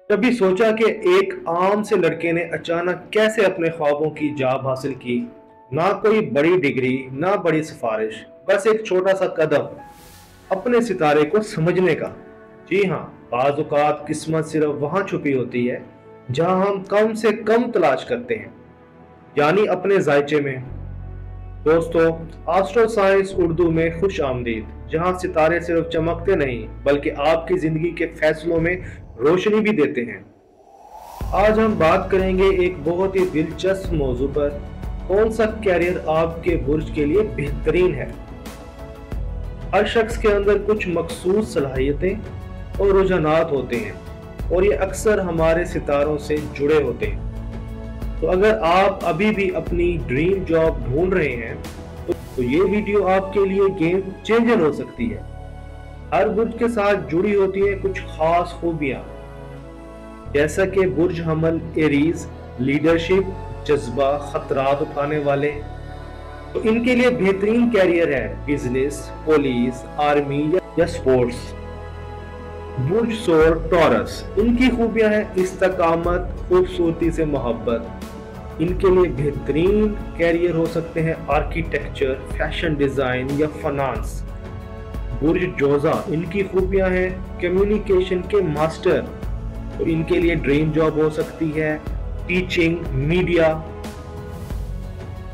कभी सोचा कि एक आम से लड़के ने अचानक कैसे अपने ख्वाबों की जाब हासिल की। ना कोई बड़ी डिग्री, ना बड़ी सिफारिश, बस एक छोटा सा कदम अपने सितारे को समझने का। जी हाँ, बाज़ औक़ात किस्मत सिर्फ वहाँ छुपी होती है जहाँ हम कम से कम तलाश करते हैं, यानी अपने जायचे में। दोस्तों, एस्ट्रो साइंस उर्दू में खुश आमदीद, जहाँ सितारे सिर्फ चमकते नहीं बल्कि आपकी जिंदगी के फैसलों में रोशनी भी देते हैं। आज हम बात करेंगे एक बहुत ही दिलचस्प मौजू पर, कौन सा कैरियर आपके बुर्ज के लिए बेहतरीन है। हर शख्स के अंदर कुछ मखसूस सलाहियतें और रुझानात होते हैं और ये अक्सर हमारे सितारों से जुड़े होते हैं। तो अगर आप अभी भी अपनी ड्रीम जॉब ढूंढ रहे हैं तो ये वीडियो आपके लिए गेम चेंजर हो सकती है। हर बुर्ज के साथ जुड़ी होती है कुछ खास खूबियां, जैसा कि बुर्ज हमल एरीज लीडरशिप, जज्बा, खतरात उठाने वाले, तो इनके लिए बेहतरीन कैरियर है बिजनेस, पुलिस, आर्मी या स्पोर्ट्स। बुर्ज सोर टॉरस, इनकी खूबियां हैं इस्तकामत, खूबसूरती से मोहब्बत। इनके लिए बेहतरीन कैरियर हो सकते हैं आर्किटेक्चर, फैशन डिजाइन या फाइनेंस। बुर्ज जोजा, इनकी खूबियां हैं कम्युनिकेशन के मास्टर, तो इनके लिए ड्रीम जॉब हो सकती है टीचिंग, मीडिया।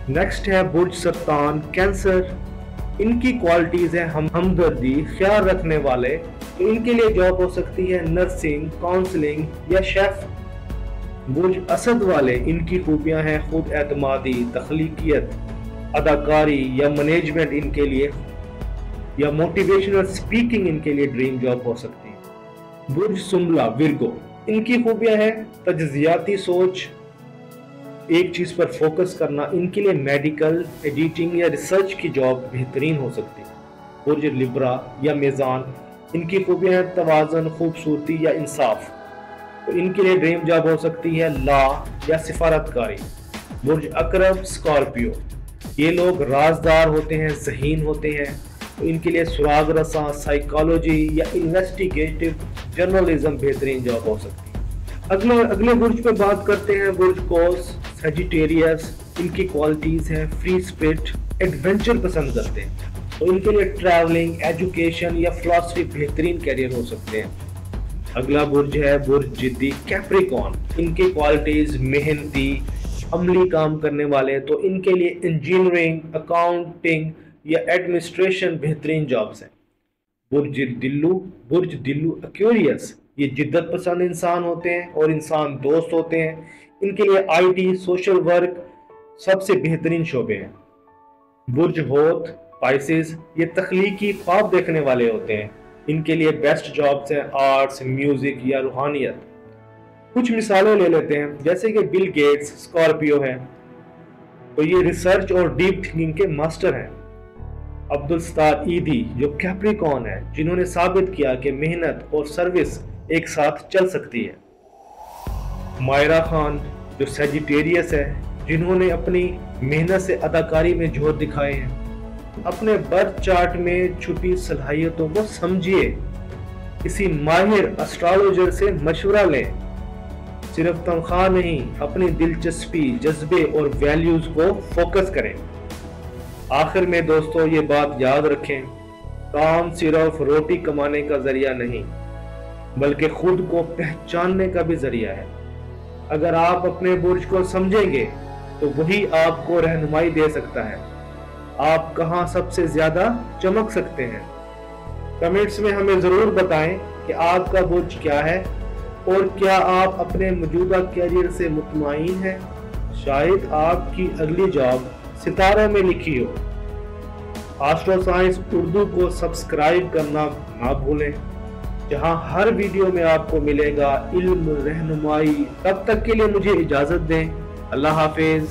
नेक्स्ट है बुर्ज सरतान कैंसर, इनकी क्वालिटीज है हमदर्दी, ख्याल रखने वाले, तो इनके लिए जॉब हो सकती है नर्सिंग, काउंसलिंग या शेफ। बुर्ज असद वाले, इनकी खूबियां हैं खुद एतमादी, तख्लीकियत, अदाकारी या मैनेजमेंट इनके लिए, या मोटिवेशनल स्पीकिंग इनके लिए ड्रीम जॉब हो सकती है। बुर्ज सुम्बला विर्गो, इनकी खूबियां हैं तज्जियाती सोच, एक चीज पर फोकस करना, इनके लिए मेडिकल, एडिटिंग या रिसर्च की जॉब बेहतरीन हो सकती है। बुर्ज लिब्रा या मीज़ान, इनकी खूबियां हैं तवाज़न, खूबसूरती या इंसाफ, तो इनके लिए ड्रीम जॉब हो सकती है लॉ या सिफारतकारी। बुर्ज अकरब स्कॉर्पियो, ये लोग राजदार होते हैं, ज़हीन होते हैं, तो इनके लिए सुराग रसा, साइकोलॉजी या इन्वेस्टिगेटिव जर्नलिज्म बेहतरीन जॉब हो सकती है। अगले बुर्ज पे बात करते हैं बुर्ज कोस सजिटेरियस, इनकी क्वालिटीज हैं फ्री स्पिरिट, एडवेंचर पसंद करते हैं, तो इनके लिए ट्रैवलिंग, एजुकेशन या फिलॉसफी बेहतरीन कैरियर हो सकते हैं। अगला बुर्ज है बुर्ज जिद्दी कैप्रिकॉर्न, इनकी क्वालिटीज मेहनती, अमली काम करने वाले, तो इनके लिए इंजीनियरिंग, अकाउंटिंग या एडमिनिस्ट्रेशन बेहतरीन जॉब्स हैं। बुर्ज दिल्लू एक्वेरियस, ये जिद्दत पसंद इंसान होते हैं और इंसान दोस्त होते हैं, इनके लिए आईटी, सोशल वर्क सबसे बेहतरीन शोबे हैं। बुर्ज होत पाइसेस, ये तख्लीकी ख्वाब देखने वाले होते हैं, इनके लिए बेस्ट जॉब्स हैं आर्ट्स, म्यूजिक या रूहानियत। कुछ मिसालें ले लेते हैं, जैसे कि बिल गेट्स स्कॉर्पियो है, तो ये रिसर्च और डीप थिंकिंग के मास्टर हैं। अब्दुल सत्तार ईदी जो कैप्रिकॉर्न है, जिन्होंने साबित किया कि मेहनत और सर्विस एक साथ चल सकती है। मायरा खान जो सजिटेरियस है, जिन्होंने अपनी मेहनत से अदाकारी में जोर दिखाए हैं। अपने बर्थ चार्ट में छुपी सलाहियतों को समझिए, किसी माहिर एस्ट्रोलॉजर से मशवरा लें। सिर्फ तनख्वाह नहीं, अपनी दिलचस्पी, जज्बे और वैल्यूज को फोकस करें। आखिर में दोस्तों, ये बात याद रखें, काम सिर्फ रोटी कमाने का जरिया नहीं बल्कि खुद को पहचानने का भी जरिया है। अगर आप अपने बुर्ज को समझेंगे तो वही आपको रहनुमाई दे सकता है, आप कहां सबसे ज्यादा चमक सकते हैं। कमेंट्स में हमें जरूर बताएं कि आपका बुर्ज क्या है और क्या आप अपने मौजूदा कैरियर से मुतमईन हैं। शायद आपकी अगली जॉब सितारों में लिखी हो। एस्ट्रो साइंस उर्दू को सब्सक्राइब करना ना भूलें, जहां हर वीडियो में आपको मिलेगा इल्म, रहनुमाई। तब तक के लिए मुझे इजाजत दें। अल्लाह हाफिज।